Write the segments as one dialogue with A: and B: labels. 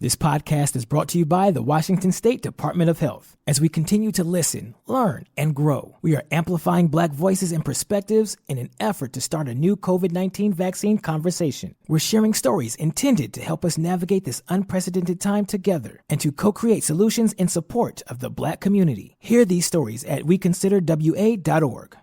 A: This podcast is brought to you by the Washington State Department of Health. As we continue to listen, learn, and grow, we are amplifying Black voices and perspectives in an effort to start a new COVID-19 vaccine conversation. We're sharing stories intended to help us navigate this unprecedented time together and to co-create solutions in support of the Black community. Hear these stories at weconsiderwa.org.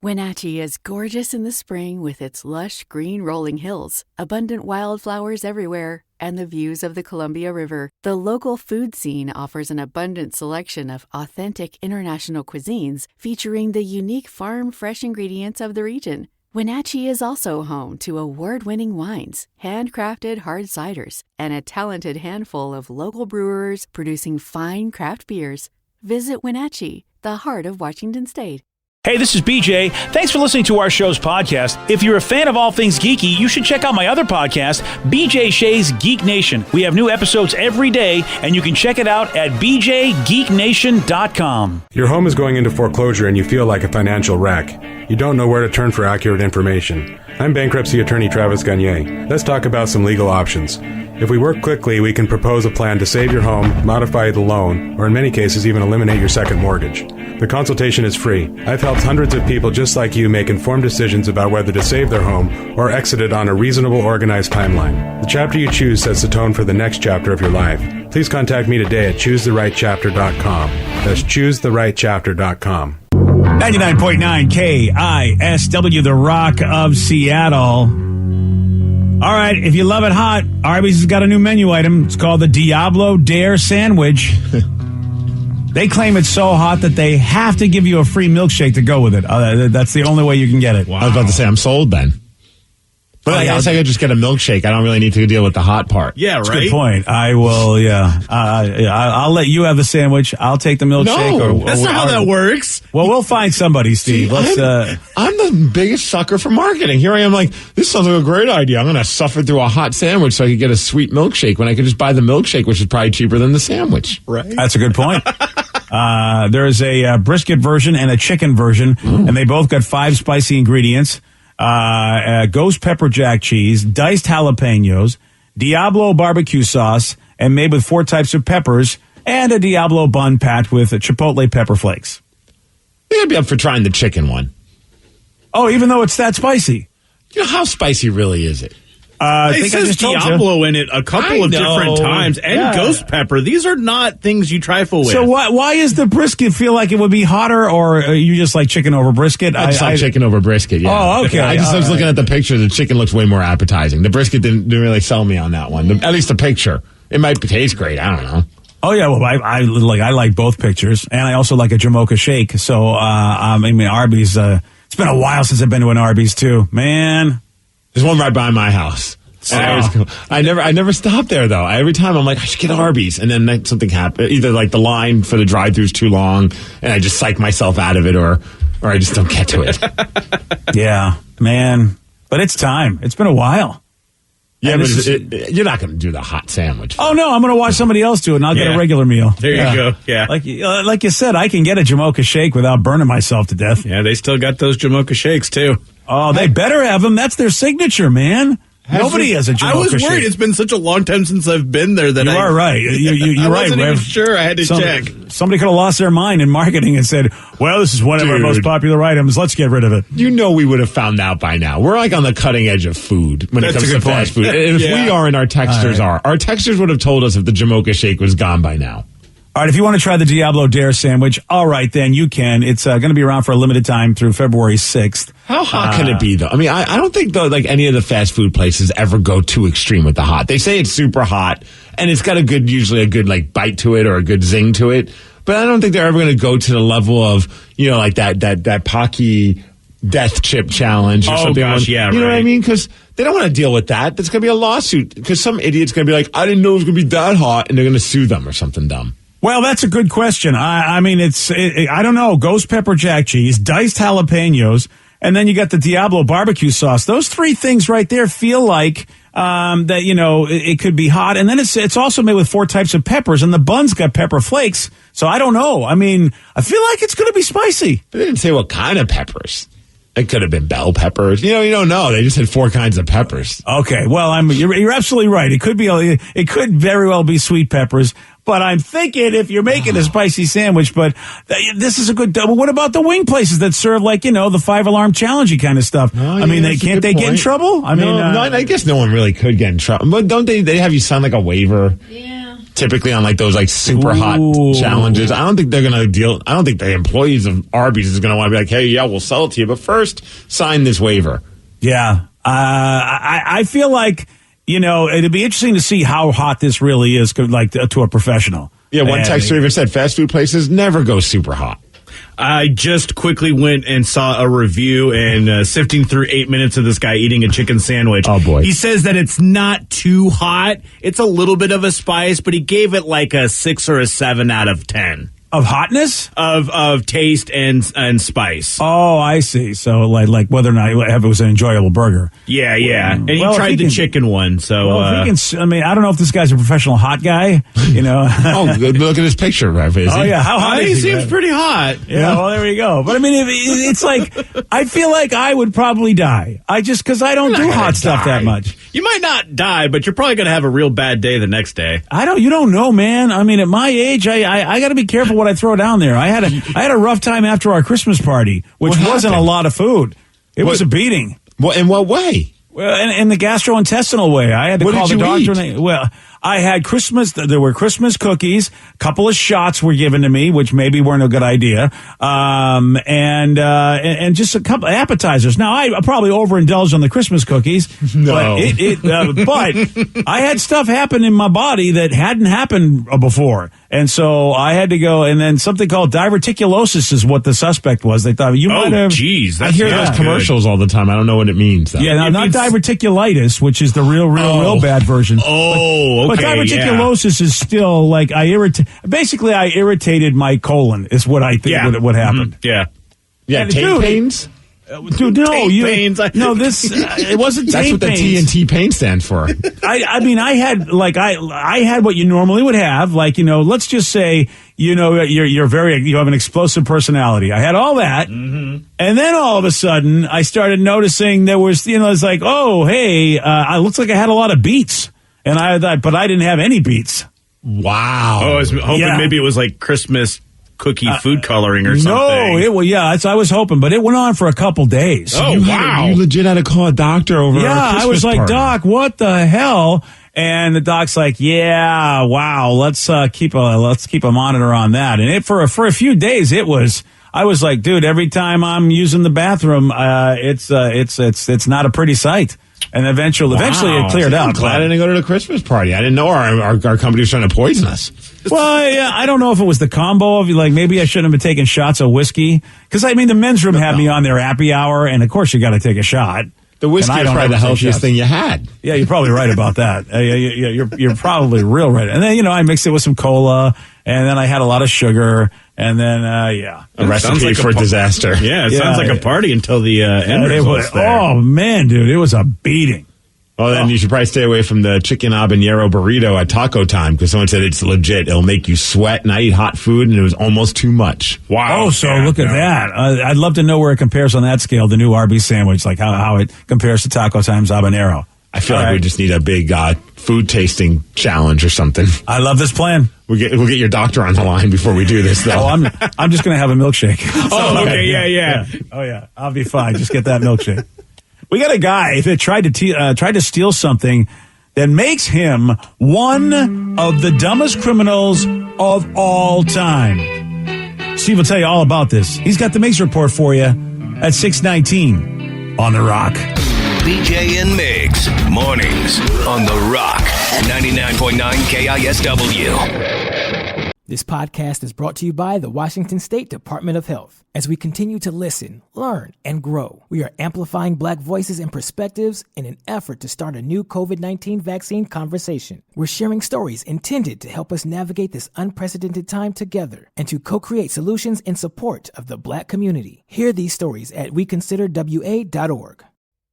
B: Wenatchee is gorgeous in the spring with its lush green rolling hills, abundant wildflowers everywhere, and the views of the Columbia River. The local food scene offers an abundant selection of authentic international cuisines featuring the unique farm-fresh ingredients of the region. Wenatchee is also home to award-winning wines, handcrafted hard ciders, and a talented handful of local brewers producing fine craft beers. Visit Wenatchee, the heart of Washington State.
C: Hey, this is BJ. Thanks for listening to our show's podcast. If you're a fan of all things geeky, you should check out my other podcast, BJ Shea's Geek Nation. We have new episodes every day, and you can check it out at bjgeeknation.com.
D: Your home is going into foreclosure and you feel like a financial wreck. You don't know where to turn for accurate information. I'm bankruptcy attorney Travis Gagne. Let's talk about some legal options. If we work quickly, we can propose a plan to save your home, modify the loan, or in many cases even eliminate your second mortgage. The consultation is free. I've helped hundreds of people just like you make informed decisions about whether to save their home or exit it on a reasonable, organized timeline. The chapter you choose sets the tone for the next chapter of your life. Please contact me today at choosetherightchapter.com. That's choosetherightchapter.com.
C: 99.9 KISW, the Rock of Seattle. All right, if you love it hot, Arby's has got a new menu item. It's called the Diablo Dare Sandwich. They claim it's so hot that they have to give you a free milkshake to go with it. That's the only way you can get it.
E: Wow. I was about to say, I'm sold then. But I guess I could just get a milkshake. I don't really need to deal with the hot part.
C: Yeah, right? Good point. I will, yeah. I'll let you have the sandwich. I'll take the milkshake.
E: No, that's not how that works.
C: Well, we'll find somebody, Steve.
E: See, I'm the biggest sucker for marketing. Here I am like, this sounds like a great idea. I'm going to suffer through a hot sandwich so I could get a sweet milkshake when I could just buy the milkshake, which is probably cheaper than the sandwich.
C: Right. That's a good point. There's a brisket version and a chicken version, and they both got 5 spicy ingredients. Ghost pepper jack cheese, diced jalapenos, Diablo barbecue sauce, and made with 4 types of peppers, and a Diablo bun packed with chipotle pepper flakes.
E: I'd be up for trying the chicken one.
C: Oh, even though it's that spicy.
E: You know, how spicy really is it?
F: It says Diablo in it a couple of different times, and ghost pepper. These are not things you trifle with.
C: So why is the brisket feel like it would be hotter, or you just like chicken over brisket?
E: I just like chicken over brisket, yeah.
C: Oh, okay.
E: I was looking at the picture. The chicken looks way more appetizing. The brisket didn't really sell me on that one. At least the picture. It might taste great. I don't know.
C: Oh yeah, well I like both pictures, and I also like a Jamocha shake. So Arby's. It's been a while since I've been to an Arby's too, man.
E: There's one right by my house. I never stop there though. Every time I'm like, I should get Arby's, and then something happens. Either like the line for the drive-thru is too long, and I just psych myself out of it, or I just don't get to it.
C: Yeah, man. But it's time. It's been a while.
E: Yeah, but you're not going to do the hot sandwich.
C: Oh no, I'm going to watch somebody else do it, and I'll get a regular meal.
F: There you go. Yeah,
C: like you said, I can get a Jamocha shake without burning myself to death.
F: Yeah, they still got those Jamocha shakes too.
C: Oh, they better have them. That's their signature, man. Nobody has a Jamocha shake.
F: I was worried. It's been such a long time since I've been there that
C: you are right. You're right.
F: I wasn't even sure. I had to check.
C: Somebody could have lost their mind in marketing and said, "Well, this is one of our most popular items. Let's get rid of it."
E: You know, we would have found out by now. We're like on the cutting edge of food when it comes to fast food. And if we are, and our texters are, our texters would have told us if the Jamocha shake was gone by now.
C: All right, if you want to try the Diablo Dare sandwich, all right, then you can. It's going to be around for a limited time through February 6th.
E: How hot can it be, though? I mean, I don't think, though, like any of the fast food places ever go too extreme with the hot. They say it's super hot, and it's got usually a good, like, bite to it or a good zing to it. But I don't think they're ever going to go to the level of, like that Pocky death chip challenge or something.
F: Gosh, yeah,
E: you know what I mean? Because they don't want to deal with that. There's going to be a lawsuit because some idiot's going to be like, I didn't know it was going to be that hot, and they're going to sue them or something dumb.
C: Well, that's a good question. I mean, I don't know. Ghost pepper jack cheese, diced jalapenos, and then you got the Diablo barbecue sauce. Those 3 things right there feel like that, it could be hot. And then it's also made with 4 types of peppers, and the bun's got pepper flakes. So I don't know. I mean, I feel like it's going to be spicy.
E: They didn't say what kind of peppers. It could have been bell peppers. You don't know. They just had 4 kinds of peppers.
C: Okay, well, you're absolutely right. It could very well be sweet peppers. But I'm thinking if you're making a spicy sandwich, but this is a good. What about the wing places that serve the 5-alarm challenge kind of stuff?
E: Oh,
C: I mean, can't they get in trouble?
E: I guess no one really could get in trouble. But don't they have you sign like a waiver?
G: Yeah.
E: Typically on like those super hot challenges. I don't think they're going to deal. I don't think the employees of Arby's is going to want to be like, hey, yeah, we'll sell it to you, but first sign this waiver.
C: Yeah, I feel like. It'd be interesting to see how hot this really is, to a professional.
E: Yeah, one texter even said fast food places never go super hot.
F: I just quickly went and saw a review and sifting through 8 minutes of this guy eating a chicken sandwich.
E: Oh, boy.
F: He says that it's not too hot. It's a little bit of a spice, but he gave it like a 6 or a 7 out of 10.
C: Of hotness?
F: Of taste and spice.
C: Oh, I see. So, like whether or not it was an enjoyable burger.
F: Yeah. And he tried the chicken one, so...
C: Well, I don't know if this guy's a professional hot guy,
E: Oh, look at his picture, right?
C: Oh, yeah. How hot
F: he
C: is he?
F: seems pretty hot.
C: Yeah, well, there you go. But, it's like, I feel like I would probably die. Because I don't do hot stuff that much.
F: You might not die, but you're probably going to have a real bad day the next day.
C: You don't know, man. At my age, I got to be careful what I throw down there. I had a rough time after our Christmas party, which wasn't a lot of food. It was a beating.
E: Well, in what way?
C: Well, in the gastrointestinal way. I had to call the doctor. I had Christmas. There were Christmas cookies. A couple of shots were given to me, which maybe weren't a good idea. And just a couple of appetizers. Now, I probably overindulged on the Christmas cookies.
E: No.
C: But I had stuff happen in my body that hadn't happened before. And so I had to go, and then something called diverticulosis is what the suspect was. They thought, you might have...
F: Oh, geez.
E: I hear those commercials all the time. I don't know what it means, though.
C: Yeah, not diverticulitis, which is the real bad version.
F: Oh, okay.
C: But diverticulosis is still like I irritated my colon is what I think what happened.
F: Mm-hmm.
E: Yeah, taint pains?
C: Dude, no,
F: pains.
C: It wasn't
E: That's what the T and T pain stands for.
C: I had what you normally would have, let's just say, you have an explosive personality. I had all that. Mm-hmm. And then all of a sudden I started noticing there was, it's like, oh, hey, it looks like I had a lot of beets. But I didn't have any beets.
E: Wow.
F: Oh, I was hoping maybe it was like Christmas cookie food coloring or something.
C: No, I was hoping, but it went on for a couple days.
F: Oh, wow.
E: You legit had to call a doctor over our Christmas
C: I was like,
E: party.
C: Doc, what the hell? And the doc's like, yeah, wow, let's keep a monitor on that. And for a few days, I was like, dude, every time I'm using the bathroom, it's not a pretty sight. And eventually it cleared up.
E: I'm glad I didn't go to the Christmas party. I didn't know our company was trying to poison us.
C: Well, yeah, I don't know if it was the combo of maybe I shouldn't have been taking shots of whiskey. Because, the men's room had me on their happy hour, and of course you got to take a shot.
E: The whiskey is probably the healthiest thing you had.
C: Yeah, you're probably right about that. You're probably real right. And then, I mixed it with some cola, and then I had a lot of sugar, and then,
E: A recipe for disaster.
F: Yeah, it sounds like a party until the end results there.
C: Oh, man, dude, it was a beating.
E: Well, then you should probably stay away from the chicken habanero burrito at Taco Time because someone said it's legit. It'll make you sweat, and I eat hot food, and it was almost too much.
C: Wow. Oh, so look at that. I'd love to know where it compares on that scale, the new Arby's sandwich, like how it compares to Taco Time's habanero.
E: I feel like we just need a big food tasting challenge or something.
C: I love this plan.
E: We'll get your doctor on the line before we do this, though.
C: Oh, I'm just going to have a milkshake.
F: Oh, okay, yeah.
C: Oh, yeah, I'll be fine. Just get that milkshake. We got a guy that tried to steal something that makes him one of the dumbest criminals of all time. Steve will tell you all about this. He's got the Mix Report for you at 6:19 on The Rock.
H: BJ and Migs, mornings on The Rock, 99.9 KISW.
A: This podcast is brought to you by the Washington State Department of Health. As we continue to listen, learn, and grow, we are amplifying Black voices and perspectives in an effort to start a new COVID-19 vaccine conversation. We're sharing stories intended to help us navigate this unprecedented time together and to co-create solutions in support of the Black community. Hear these stories at weconsiderwa.org.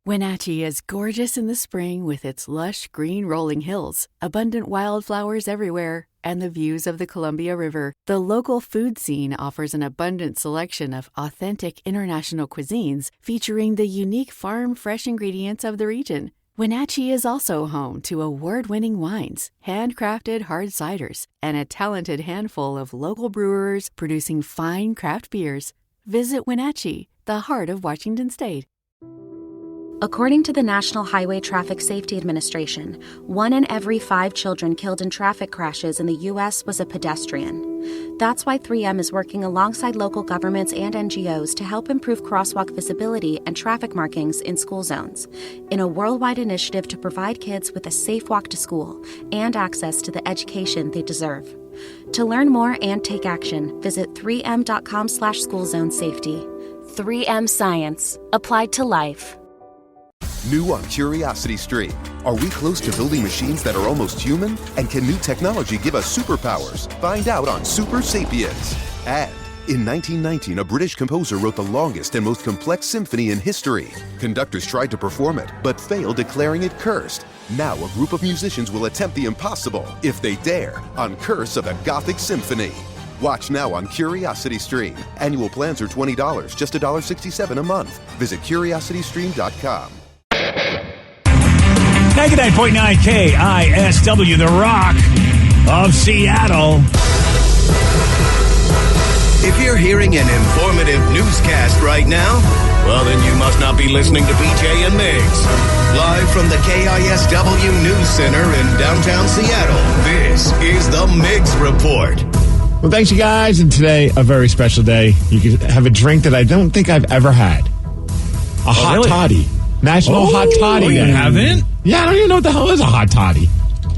B: Wenatchee is gorgeous in the spring with its lush green rolling hills, abundant wildflowers everywhere, and the views of the Columbia River. The local food scene offers an abundant selection of authentic international cuisines featuring the unique farm-fresh ingredients of the region. Wenatchee is also home to award-winning wines, handcrafted hard ciders, and a talented handful of local brewers producing fine craft beers. Visit Wenatchee, the heart of Washington State.
G: According to the National Highway Traffic Safety Administration, 1 in every 5 children killed in traffic crashes in the U.S. was a pedestrian. That's why 3M is working alongside local governments and NGOs to help improve crosswalk visibility and traffic markings in school zones, in a worldwide initiative to provide kids with a safe walk to school and access to the education they deserve. To learn more and take action, visit 3m.com/schoolzonesafety. 3M Science. Applied to life.
I: New on Curiosity Stream. Are we close to building machines that are almost human? And can new technology give us superpowers? Find out on Super Sapiens. And in 1919, a British composer wrote the longest and most complex symphony in history. Conductors tried to perform it, but failed, declaring it cursed. Now a group of musicians will attempt the impossible, if they dare, on Curse of the Gothic Symphony. Watch now on Curiosity Stream. Annual plans are $20, just $1.67 a month. Visit curiositystream.com.
C: 99.9 KISW, The Rock of Seattle.
H: If you're hearing an informative newscast right now, well, then you must not be listening to BJ and Migs. Live from the KISW News Center in downtown Seattle, this is the Migs Report.
E: Well, thanks, you guys. And today, a very special day. You can have a drink that I don't think I've ever had. A hot
C: really?
E: toddy. National Hot Toddy Day.
F: You haven't?
E: Yeah, I don't even know what the hell is a hot toddy.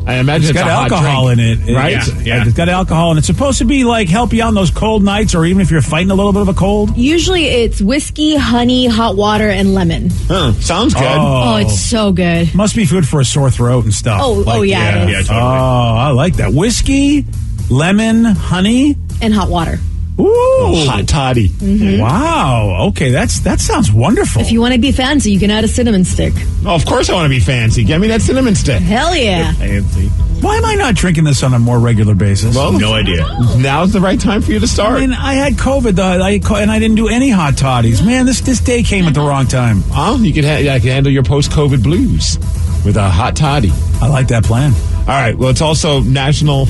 E: I imagine
C: It's got
E: a hot
C: alcohol
E: drink,
C: in it,
E: right?
F: Yeah.
C: It's got alcohol, and it's supposed to be like help you out on those cold nights, or even if you're fighting a little bit of a cold.
J: Usually it's whiskey, honey, hot water, and lemon.
E: Sounds good.
J: Oh, it's so good.
C: Must be good for a sore throat and stuff.
J: Oh, yeah, it is.
F: totally.
C: Oh, I like that. Whiskey, lemon, honey,
J: And hot water.
C: ooh,
E: Hot toddy.
C: wow. Okay, that sounds wonderful.
J: If you want to be fancy, you can add a cinnamon stick.
E: Oh, of course I want to be fancy. Get me that cinnamon stick.
J: Hell yeah.
C: Fancy. Why am I not drinking this on a more regular basis?
E: Well,
F: No idea.
E: now's the right time for you to start.
C: I mean, I had COVID, and I didn't do any hot toddies. Man, this day came at the wrong time.
E: Oh, you can handle your post-COVID blues with a hot toddy.
C: I like that plan.
E: All right. Well, it's also National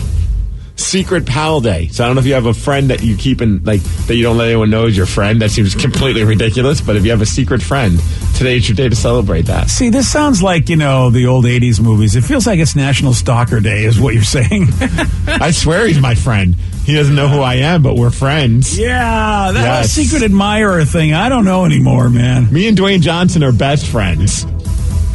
E: Secret Pal Day. So I don't know if you have a friend that you keep in, like, that you don't let anyone know is your friend. That seems completely ridiculous. But if you have a secret friend, today's your day to celebrate that.
C: See, this sounds like, the old 80s movies. It feels like it's National Stalker Day is what you're saying.
E: I swear he's my friend. He doesn't know who I am, but we're friends.
C: Yeah, that whole
E: Yes.
C: secret admirer thing, I don't know anymore, man.
E: Me and Dwayne Johnson are best friends.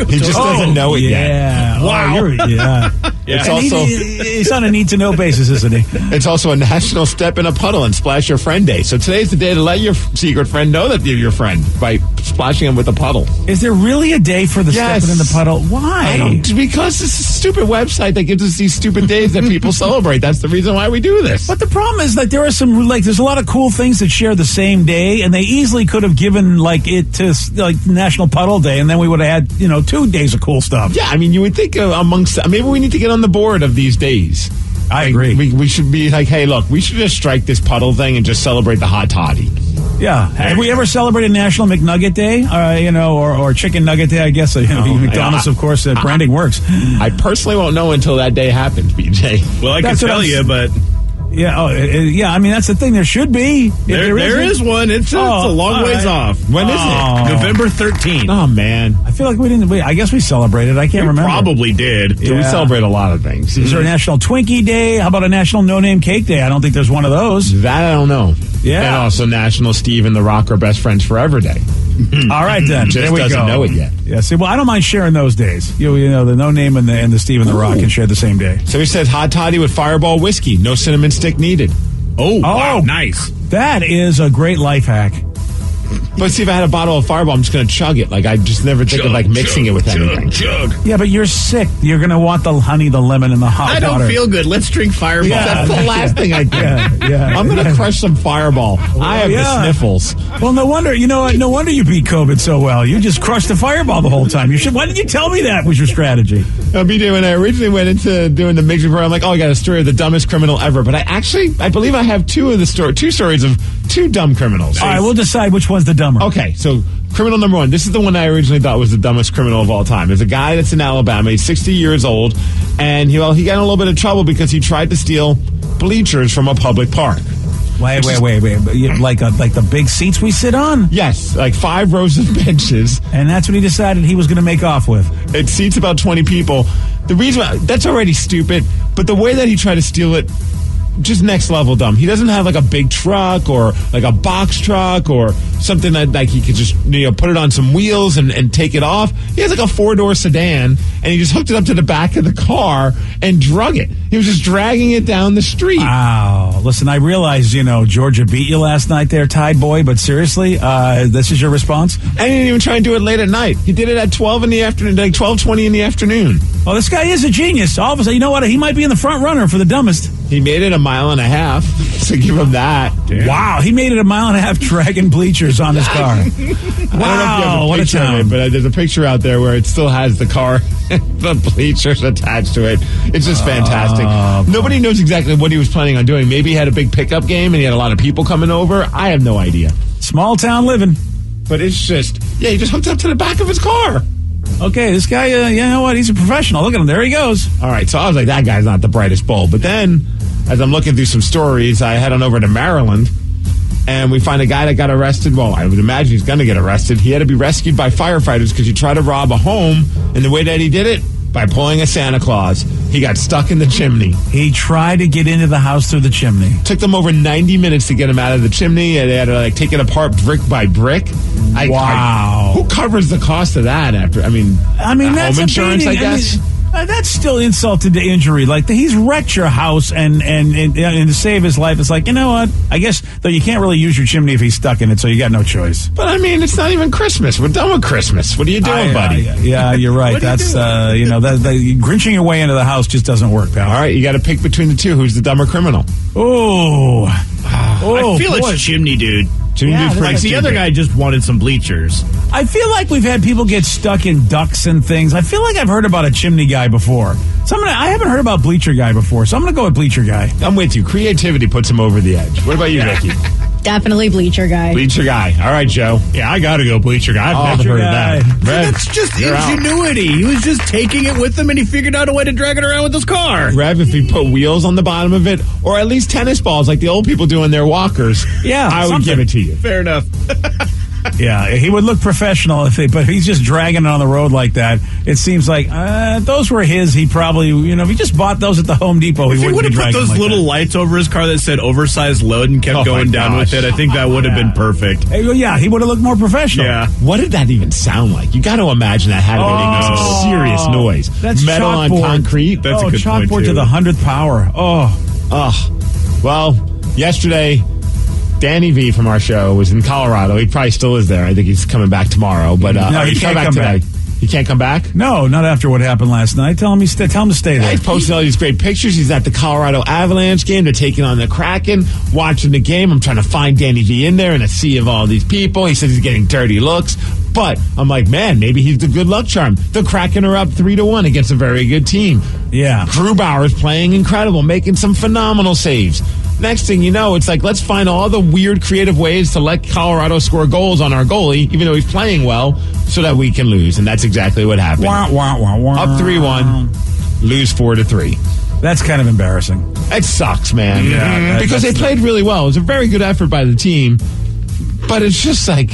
E: He just doesn't know it yet.
C: Yeah.
E: Wow.
C: Yeah.
E: It's
C: And
E: also
C: he's on a need-to-know basis, isn't he?
E: it's also a National Step in a Puddle and Splash Your Friend Day. So today's the day to let your secret friend know that you're your friend by splashing him with a puddle.
C: Is there really a day for the
E: Yes.
C: stepping in the puddle? Why?
E: Because it's a stupid website that gives us these stupid days that people celebrate. That's the reason why we do this.
C: But the problem is that there are there's a lot of cool things that share the same day, and they easily could have given it to National Puddle Day, and then we would have had 2 days of cool stuff.
E: Yeah, I mean, you would think maybe we need to get on the board of these days.
C: I agree.
E: We should be like, hey, look, we should just strike this puddle thing and just celebrate the hot toddy.
C: Yeah. Have we ever celebrated National McNugget Day? Or Chicken Nugget Day? I guess McDonald's, of course, branding works.
E: I personally won't know until that day happens, BJ.
F: Well, I can
C: That's what
F: tell
C: I'm
F: you, but
C: Yeah. Yeah. I mean, that's the thing. There should be. If
F: there is one. It's a long ways off.
E: When is it?
F: November 13th.
E: Oh, man.
C: I feel like we didn't. I guess we celebrated. I can't remember.
F: Probably did.
E: Yeah, we celebrate a lot of things.
C: Is there a National Twinkie Day? How about a National No Name Cake Day? I don't think there's one of those.
E: That I don't know.
C: Yeah.
E: And also National Steve and the Rock are best friends forever day.
C: All right, then.
E: Just
C: there we
E: doesn't
C: go.
E: know it yet.
C: Yeah. See, well, I don't mind sharing those days. The No Name and the Steve and the Rock can share the same day.
E: So he says hot toddy with Fireball whiskey. No cinnamon stick needed.
F: Oh, wow. Nice.
C: That is a great life hack.
E: But see, if I had a bottle of Fireball, I'm just going to chug it. Like, I just never think of, like, mixing it with anything.
C: Yeah, but you're sick. You're going to want the honey, the lemon, and the hot water.
F: I don't feel good. Let's drink Fireball.
E: Yeah, that's the last thing I do.
C: Yeah.
E: I'm going to crush some Fireball. I have the sniffles.
C: Well, no wonder, no wonder you beat COVID so well. You just crushed the Fireball the whole time. Why didn't you tell me that was your strategy?
E: When I originally went into doing the mixing program, I'm like, I got a story of the dumbest criminal ever. But I believe I have two stories of two dumb criminals.
C: All right, we'll decide which one's the dumber.
E: Okay, so criminal number one. This is the one I originally thought was the dumbest criminal of all time. There's a guy that's in Alabama. He's 60 years old, and he got in a little bit of trouble because he tried to steal bleachers from a public park.
C: Wait. Like the big seats we sit on?
E: Yes, like 5 rows of benches.
C: And that's what he decided he was going to make off with.
E: It seats about 20 people. The reason that's already stupid, but the way that he tried to steal it, just next level dumb. He doesn't have like a big truck or like a box truck or something that like he could just put it on some wheels and take it off. He has like a 4-door sedan and he just hooked it up to the back of the car and drug it. He was just dragging it down the street.
C: Wow. Listen, I realize, Georgia beat you last night there, Tide Boy, but seriously, this is your response?
E: And he didn't even try and do it late at night. He did it at 12 in the afternoon, like 12:20 in the afternoon.
C: Well, this guy is a genius. All of a sudden, you know what? He might be in the front runner for the dumbest.
E: He made it a mile and a half, so give him that. Damn.
C: Wow, he made it a mile and a half dragging bleachers on his car.
E: Wow, I don't know if you have a picture of it, but there's a picture out there where it still has the car, the bleachers attached to it. It's just fantastic. Nobody knows exactly what he was planning on doing. Maybe he had a big pickup game and he had a lot of people coming over. I have no idea.
C: Small town living.
E: But it's just, he just hooked up to the back of his car.
C: Okay, this guy, you know what? He's a professional. Look at him. There he goes.
E: All right, so I was like, that guy's not the brightest bulb. But then, as I'm looking through some stories, I head on over to Maryland, and we find a guy that got arrested. Well, I would imagine he's going to get arrested. He had to be rescued by firefighters because he tried to rob a home, and the way that he did it, by pulling a Santa Claus. He got stuck in the chimney.
C: He tried to get into the house through the chimney.
E: Took them over 90 minutes to get him out of the chimney, and they had to take it apart brick by brick.
C: Wow.
E: Who covers the cost of that after? I mean
C: that's
E: home insurance, I guess.
C: That's still insult to injury. Like, he's wrecked your house, and to save his life, it's like, you know what? I guess, though, you can't really use your chimney if he's stuck in it, so you got no choice.
E: But, I mean, it's not even Christmas. We're done with Christmas. What are you doing, buddy?
C: Yeah, you're right. That's, grinching your way into the house just doesn't work, pal.
E: All right, you got to pick between the two. Who's the dumber criminal?
F: I feel it's Chimney Dude. The other guy just wanted some bleachers.
C: I feel like we've had people get stuck in ducts and things. I feel like I've heard about a chimney guy before. I haven't heard about bleacher guy before, so I'm going to go with bleacher guy.
E: I'm with you. Creativity puts him over the edge. What about you, Vicky?
J: Definitely bleacher guy.
E: Bleacher guy. All right, Joe.
F: Yeah, I got to go bleacher guy. I've never heard of that.
E: Rev,
F: that's just ingenuity. He was just taking it with him, and he figured out a way to drag it around with his car.
E: Rev, if he put wheels on the bottom of it, or at least tennis balls like the old people do in their walkers, I would give it to you.
F: Fair enough.
C: Yeah, he would look professional but he's just dragging it on the road like that. It seems like those were his. He probably, if he just bought those at the Home Depot,
F: he would have put those
C: like
F: little lights over his car that said oversized load and kept going down with it. I think that would have been perfect.
C: Yeah, he would have looked more professional.
F: Yeah.
E: What did that even sound like? You got to imagine that had to make some serious noise.
C: That's
E: metal
C: chalkboard.
E: on concrete.
F: That's a good point,
C: chalkboard
F: too.
C: to the 100th power.
E: Well, yesterday, Danny V from our show was in Colorado. He probably still is there. I think he's coming back tomorrow. But
C: no, he can't come back.
E: He can't come back?
C: No, not after what happened last night. Tell him to stay there.
E: He's posting all these great pictures. He's at the Colorado Avalanche game. They're taking on the Kraken, watching the game. I'm trying to find Danny V in there in a sea of all these people. He says he's getting dirty looks. But I'm like, man, maybe he's the good luck charm. The Kraken are up 3-1 against a very good team.
C: Yeah.
E: Grubauer's playing incredible, making some phenomenal saves. Next thing you know, it's like, let's find all the weird, creative ways to let Colorado score goals on our goalie, even though he's playing well, so that we can lose. And that's exactly what happened.
C: Wah, wah, wah, wah.
E: Up 3-1, lose 4-3.
C: That's kind of embarrassing.
E: It sucks, man.
C: Yeah,
E: because they played really well. It was a very good effort by the team. But it's just like,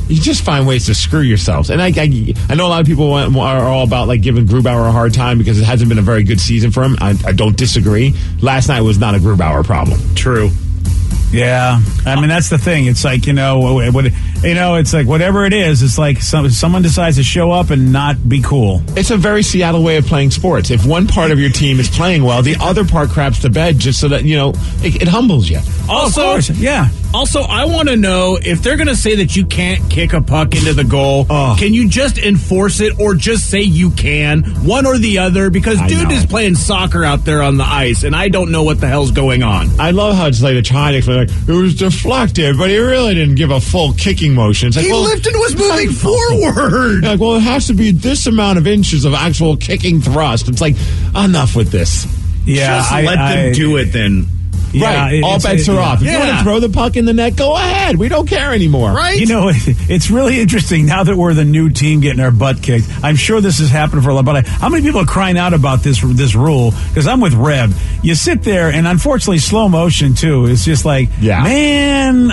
E: you just find ways to screw yourselves. And I know a lot of people are all about giving Grubauer a hard time because it hasn't been a very good season for him. I don't disagree. Last night was not a Grubauer problem.
F: True.
C: Yeah. I mean, that's the thing. It's like, it's like whatever it is, it's like someone decides to show up and not be cool.
E: It's a very Seattle way of playing sports. If one part of your team is playing well, the other part craps to bed just so that, it humbles you.
F: Also,
C: of course, yeah.
F: Also, I want to know if they're going to say that you can't kick a puck into the goal, can you just enforce it or just say you can? One or the other, because dude is playing soccer out there on the ice, and I don't know what the hell's going on.
E: I love how it's like the Chinese like, it was deflected, but he really didn't give a full kicking motion. It's like,
F: he lifted and was moving forward.
E: Like, well, it has to be this amount of inches of actual kicking thrust. It's like, enough with this.
C: Yeah,
F: just let them do it then.
E: Yeah, right, all bets are off. If you want to throw the puck in the net, go ahead. We don't care anymore.
F: Right?
C: It's really interesting now that we're the new team getting our butt kicked. I'm sure this has happened for a lot, but how many people are crying out about this rule? Because I'm with Rev. You sit there, and unfortunately, slow motion, too. It's just like, man.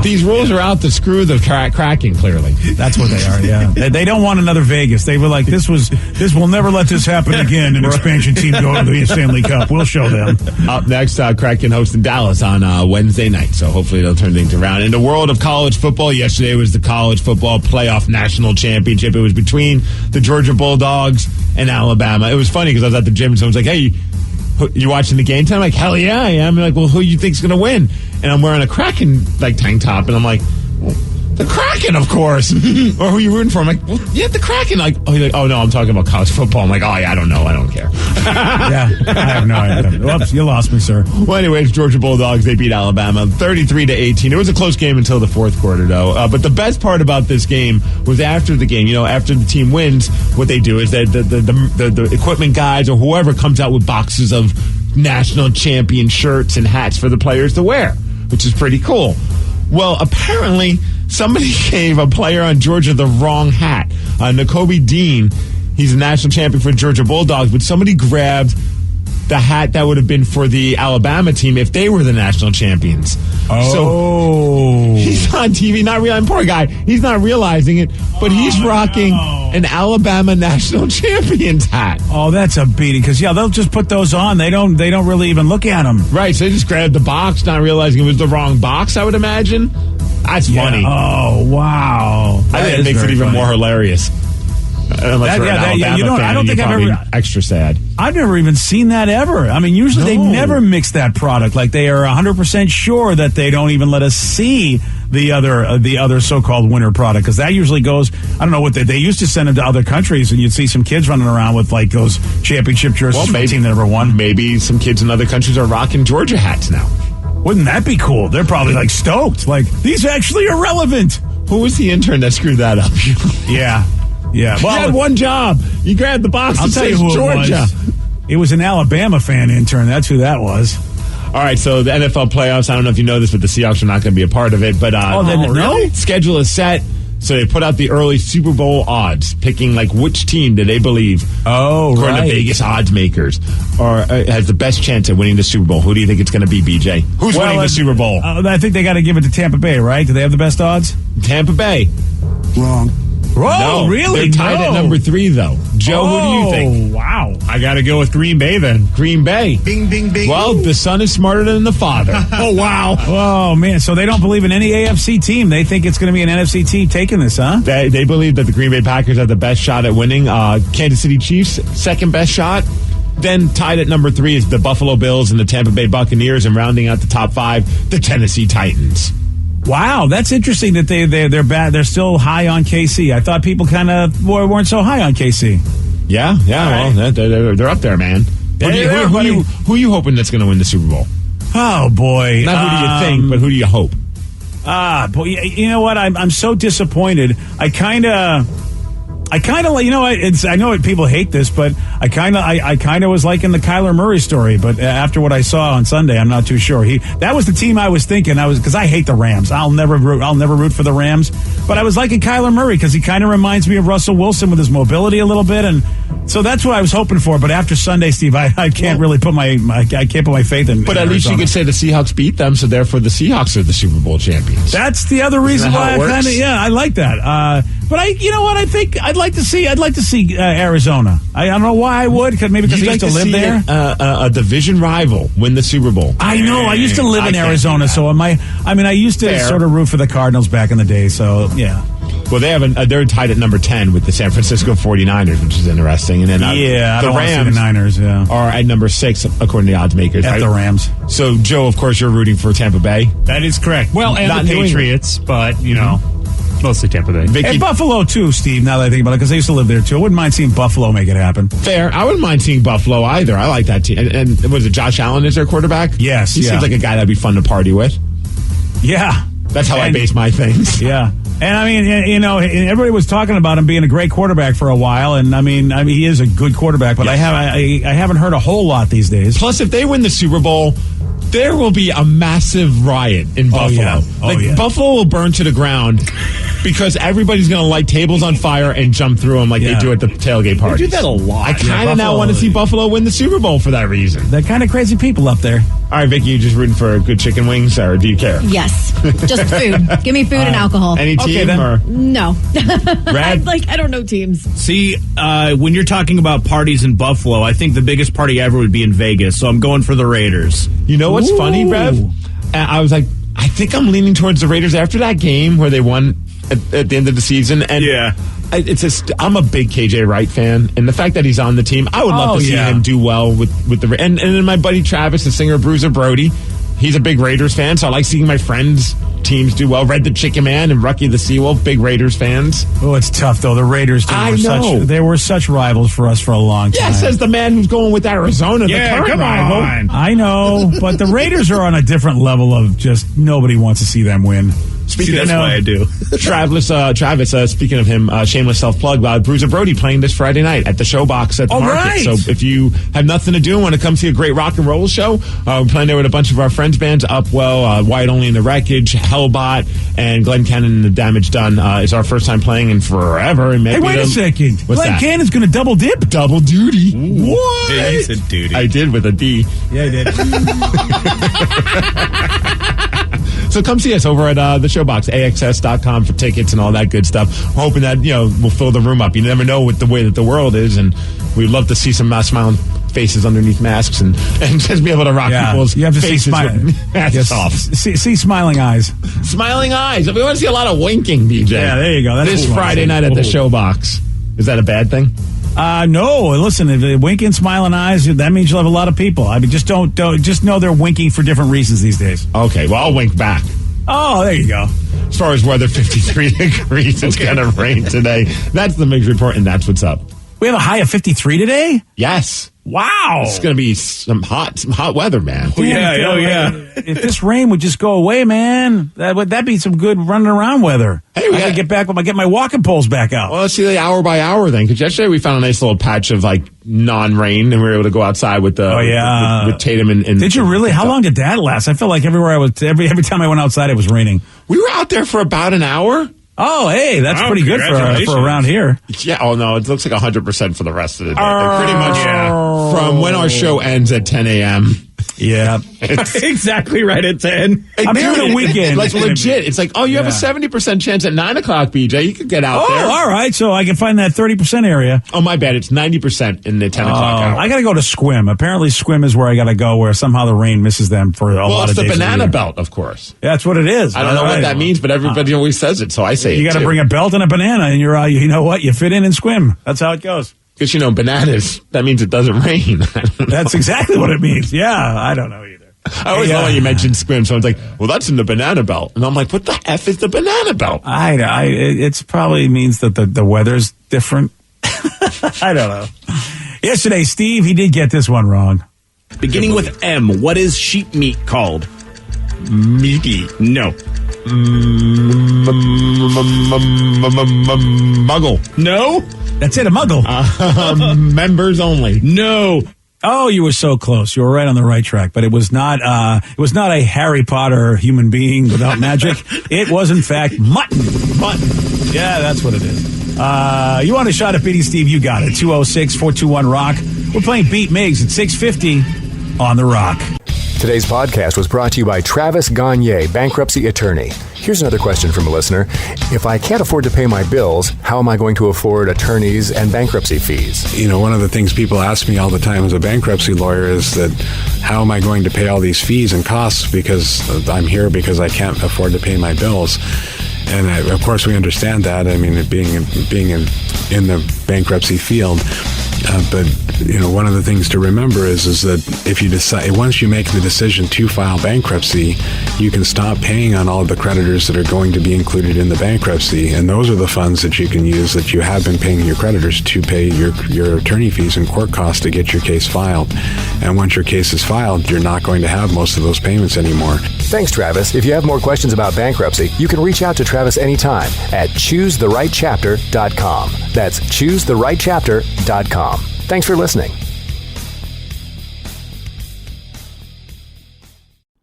E: These rules are out to screw the cracking, clearly.
C: That's what they are, yeah. They don't want another Vegas. They were like, this will never let this happen again, an expansion team go to the Stanley Cup. We'll show them.
E: Up next, Kraken hosting Dallas on Wednesday night, so hopefully they'll turn things around. In the world of college football, yesterday was the college football playoff national championship. It was between the Georgia Bulldogs and Alabama. It was funny because I was at the gym and someone's like, hey, you watching the game tonight? I'm like, hell yeah, I am. They're like, well, who you think's going to win? And I'm wearing a Kraken tank top, and I'm like, the Kraken, of course. Or who you rooting for? I'm like, well, yeah, the Kraken. Oh, no, I'm talking about college football. I'm like, oh, yeah, I don't know. I don't care.
C: Yeah, I have no idea. Whoops, you lost me, sir.
E: Well, anyways, Georgia Bulldogs, they beat Alabama 33-18. It was a close game until the fourth quarter, though. But the best part about this game was after the game. After the team wins, what they do is that the equipment guys or whoever comes out with boxes of national champion shirts and hats for the players to wear, which is pretty cool. Well, apparently, somebody gave a player on Georgia the wrong hat. Nakobe Dean, he's a national champion for Georgia Bulldogs, but somebody grabbed the hat that would have been for the Alabama team if they were the national champions. So he's on TV, not realizing, poor guy, he's not realizing it, but he's rocking an Alabama national champions hat.
C: Oh, that's a beating, because, they'll just put those on. They don't really even look at them.
E: Right, so they just grabbed the box, not realizing it was the wrong box, I would imagine. That's funny.
C: Oh, wow.
E: I think it makes it even more hilarious. I don't think I've ever extra sad.
C: I've never even seen that ever. I mean, usually they never mix that product. Like they are 100% sure that they don't even let us see the other so-called winner product, because that usually goes. I don't know what they used to send them to other countries, and you'd see some kids running around with like those championship jerseys from the team that never won.
E: Maybe some kids in other countries are rocking Georgia hats now.
C: Wouldn't that be cool? They're probably like stoked. Like, these actually are relevant.
E: Who was the intern that screwed that up?
C: Yeah.
E: Well, you had one job. You grabbed the box and said Georgia.
C: It was an Alabama fan intern. That's who that was.
E: All right, so the NFL playoffs, I don't know if you know this, but the Seahawks are not going to be a part of it. But
C: really?
E: Schedule is set. So they put out the early Super Bowl odds, picking like which team do they believe, according to Vegas odds makers, has the best chance at winning the Super Bowl. Who do you think it's going to be, BJ? Who's winning the Super Bowl?
C: I think they got to give it to Tampa Bay, right? Do they have the best odds?
E: Tampa Bay.
C: Wrong.
E: No,
C: really?
E: They're tied at number 3, though. Joe, who do you think?
C: Wow.
F: I got to go with Green Bay, then.
E: Green Bay.
H: Bing, bing, bing.
E: Well, the son is smarter than the father.
F: Oh, wow.
C: Oh, man. So they don't believe in any AFC team. They think it's going to be an NFC team taking this, huh?
E: They believe that the Green Bay Packers have the best shot at winning. Kansas City Chiefs, second best shot. Then tied at number 3 is the Buffalo Bills and the Tampa Bay Buccaneers, and rounding out the top 5, the Tennessee Titans.
C: Wow, that's interesting that they're bad. They're still high on KC. I thought people kind of weren't so high on KC.
E: Yeah. Well, they're up there, man. Who are you hoping that's going to win the Super Bowl?
C: Oh boy,
E: not who do you think, but who do you hope?
C: Boy, you know what? I'm so disappointed. I kind of like, I know people hate this, but I kind of was liking the Kyler Murray story. But after what I saw on Sunday, I'm not too sure. That was the team I was thinking. Because I hate the Rams. I'll never root for the Rams. But I was liking Kyler Murray because he kind of reminds me of Russell Wilson with his mobility a little bit, and so that's what I was hoping for. But after Sunday, Steve, I can't really put my faith in.
E: But at least you could say the Seahawks beat them, so therefore the Seahawks are the Super Bowl champions.
C: That's the other reason why I like that. but you know what? I think I'd like to see Arizona. I don't know why I would, because I used to live there.
E: A division rival win the Super Bowl.
C: I know. I used to live in Arizona, so I used to sort of root for the Cardinals back in the day. So yeah.
E: Well, they're tied at number 10 with the San Francisco 49ers, which is interesting. And then the Rams are at number 6, according to the odds makers.
C: At the Rams.
E: So, Joe, of course, you're rooting for Tampa Bay.
K: That is correct. Well, and the Patriots, but, mostly Tampa Bay.
C: And Buffalo, too, Steve, now that I think about it, because I used to live there, too. I wouldn't mind seeing Buffalo make it happen.
E: Fair. I wouldn't mind seeing Buffalo either. I like that team. And was it Josh Allen is their quarterback?
C: Yes.
E: He seems like a guy that'd be fun to party with.
C: Yeah.
E: That's how I base my things.
C: Yeah. And I mean, everybody was talking about him being a great quarterback for a while, and I mean, he is a good quarterback, but yes. I haven't heard a whole lot these days.
E: Plus, if they win the Super Bowl, there will be a massive riot in Buffalo. Buffalo will burn to the ground because everybody's going to light tables on fire and jump through them like they do at the tailgate parties.
K: They do that a lot.
E: I kind of now want to see Buffalo win the Super Bowl for that reason.
C: They're kind of crazy people up there.
E: All right, Vicky, you just rooting for good chicken wings, or do you care?
J: Yes, just food. Give me food and alcohol.
E: Any team or
J: no?
E: Brad?
J: I don't know teams.
F: See, when you're talking about parties in Buffalo, I think the biggest party ever would be in Vegas. So I'm going for the Raiders.
E: You know what's funny, Rev? I was like, I think I'm leaning towards the Raiders after that game where they won at the end of the season. And I'm a big KJ Wright fan, and the fact that he's on the team, I would love to see him do well with the and then my buddy Travis, the singer Bruiser Brody, he's a big Raiders fan, so I like seeing my friends' teams do well. Red the Chicken Man and Rucky the Seawolf, big Raiders fans.
C: Oh, it's tough though. The Raiders, they were such rivals for us for a long time.
E: Yes, as the man who's going with Arizona, the current rival.
C: I know, but the Raiders are on a different level of just nobody wants to see them win.
F: That's why I do.
E: Travis, speaking of him, shameless self-plug, Bruiser Brody playing this Friday night at the Showbox at the market.
C: Right.
E: So if you have nothing to do and want to come see a great rock and roll show, we're playing there with a bunch of our friends' bands, Upwell, Wyatt Only in the Wreckage, Hellbot, and Glenn Cannon and the Damage Done. It's our first time playing in forever. And
C: hey, wait a second. Glenn Cannon's going to double dip?
E: Double duty.
C: Ooh. What?
F: Yeah, you said duty.
E: I did with a D.
C: Yeah, I did.
E: So come see us over at the Showbox, AXS.com for tickets and all that good stuff. We're hoping that, we'll fill the room up. You never know with the way that the world is, and we'd love to see some smiling faces underneath masks and just be able to rock people's
C: you have to
E: faces
C: see
E: masks off.
C: See smiling eyes.
E: Smiling eyes. We want to see a lot of winking, BJ.
C: Yeah, there you go. That's
E: this Friday night at the Showbox. Is that a bad thing?
C: No. Listen, if they winking, smiling eyes, that means you'll have a lot of people. I mean, just don't just know they're winking for different reasons these days.
E: Okay, well, I'll wink back.
C: Oh, there you go.
E: As far as weather, 53 degrees. It's going to rain today. That's the Migs Report, and that's what's up.
C: We have a high of 53 today?
E: Yes.
C: Wow.
E: It's going to be some hot weather, man.
C: Oh, yeah. If this rain would just go away, man, that'd be some good running around weather. Hey, I got to get my walking poles back out.
E: Well, let's see the hour by hour then, because yesterday we found a nice little patch of non-rain, and we were able to go outside with with Tatum and
C: did you really? How long did that last? I feel like everywhere I was, every time I went outside, it was raining.
E: We were out there for about an hour.
C: Oh, hey, that's pretty good for around here.
E: Yeah. Oh no, it looks like 100% for the rest of the day. Pretty much from when our show ends at 10 a.m.
C: Yeah,
F: exactly right at 10.
C: I'm doing a weekend.
E: Like legit. It's like, you have a 70% chance at 9 o'clock, BJ. You could get out there.
C: Oh, all right. So I can find that 30% area.
E: Oh, my bad. It's 90% in the 10 o'clock hour.
C: I got to go to Squim. Apparently, Squim is where I got to go, where somehow the rain misses them for a lot of days.
E: Well, it's the banana belt, of course.
C: Yeah, that's what it is.
E: I don't know what that means, but everybody always says it, so I say it.
C: You got to bring a belt and a banana, and you're, you know what? You fit in Squim. That's how it goes.
E: Because, bananas, that means it doesn't rain.
C: That's exactly what it means. Yeah, I don't know either.
E: I always know when you mention Squim, someone's like, well, that's in the banana belt. And I'm like, what the F is the banana belt?
C: It probably means that the weather's different. I don't know. Yesterday, Steve, he did get this one wrong.
F: Beginning with M, what is sheep meat called?
E: Meaty.
F: No.
E: Muggle.
F: No.
C: That's it, a muggle.
E: Members only.
F: No.
C: Oh, you were so close. You were right on the right track, but it was not a Harry Potter human being without magic. It was, in fact, mutton. Mutton. Yeah, that's what it is. You want a shot at beating Steve? You got it. 206-421-ROCK. We're playing Beat Migs at 650 on The Rock.
L: Today's podcast was brought to you by Travis Gagne, bankruptcy attorney. Here's another question from a listener. If I can't afford to pay my bills, how am I going to afford attorneys and bankruptcy fees?
D: You know, one of the things people ask me all the time as a bankruptcy lawyer is that how am I going to pay all these fees and costs because I'm here because I can't afford to pay my bills? And of course, we understand that. I mean, being in the bankruptcy field. But you know, one of the things to remember is that if you decide, once you make the decision to file bankruptcy, you can stop paying on all of the creditors that are going to be included in the bankruptcy, and those are the funds that you can use that you have been paying your creditors to pay your attorney fees and court costs to get your case filed. And once your case is filed, you're not going to have most of those payments anymore.
L: Thanks, Travis. If you have more questions about bankruptcy, you can reach out to Travis anytime at choosetherightchapter.com. That's choosetherightchapter.com. Thanks for listening.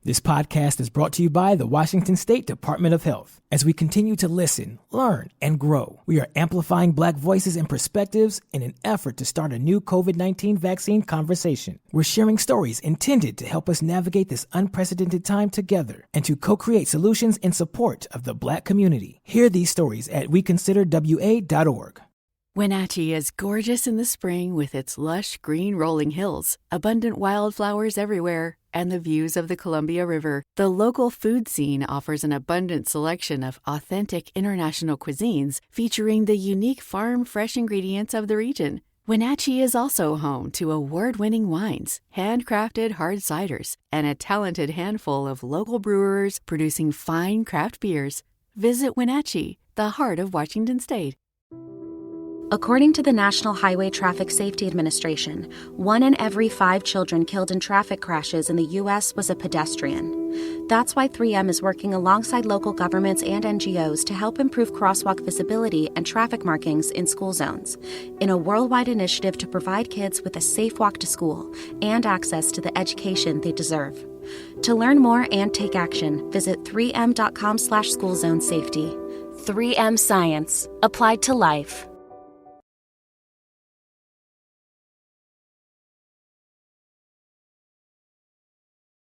A: This podcast is brought to you by the Washington State Department of Health. As we continue to listen, learn, and grow, we are amplifying Black voices and perspectives in an effort to start a new COVID-19 vaccine conversation. We're sharing stories intended to help us navigate this unprecedented time together and to co-create solutions in support of the Black community. Hear these stories at weconsiderwa.org.
B: Wenatchee is gorgeous in the spring with its lush green rolling hills, abundant wildflowers everywhere, and the views of the Columbia River. The local food scene offers an abundant selection of authentic international cuisines featuring the unique farm-fresh ingredients of the region. Wenatchee is also home to award-winning wines, handcrafted hard ciders, and a talented handful of local brewers producing fine craft beers. Visit Wenatchee, the heart of Washington State.
G: According to the National Highway Traffic Safety Administration, 1 in every 5 children killed in traffic crashes in the U.S. was a pedestrian. That's why 3M is working alongside local governments and NGOs to help improve crosswalk visibility and traffic markings in school zones, in a worldwide initiative to provide kids with a safe walk to school and access to the education they deserve. To learn more and take action, visit 3m.com/schoolzonesafety. 3M Science, applied to life.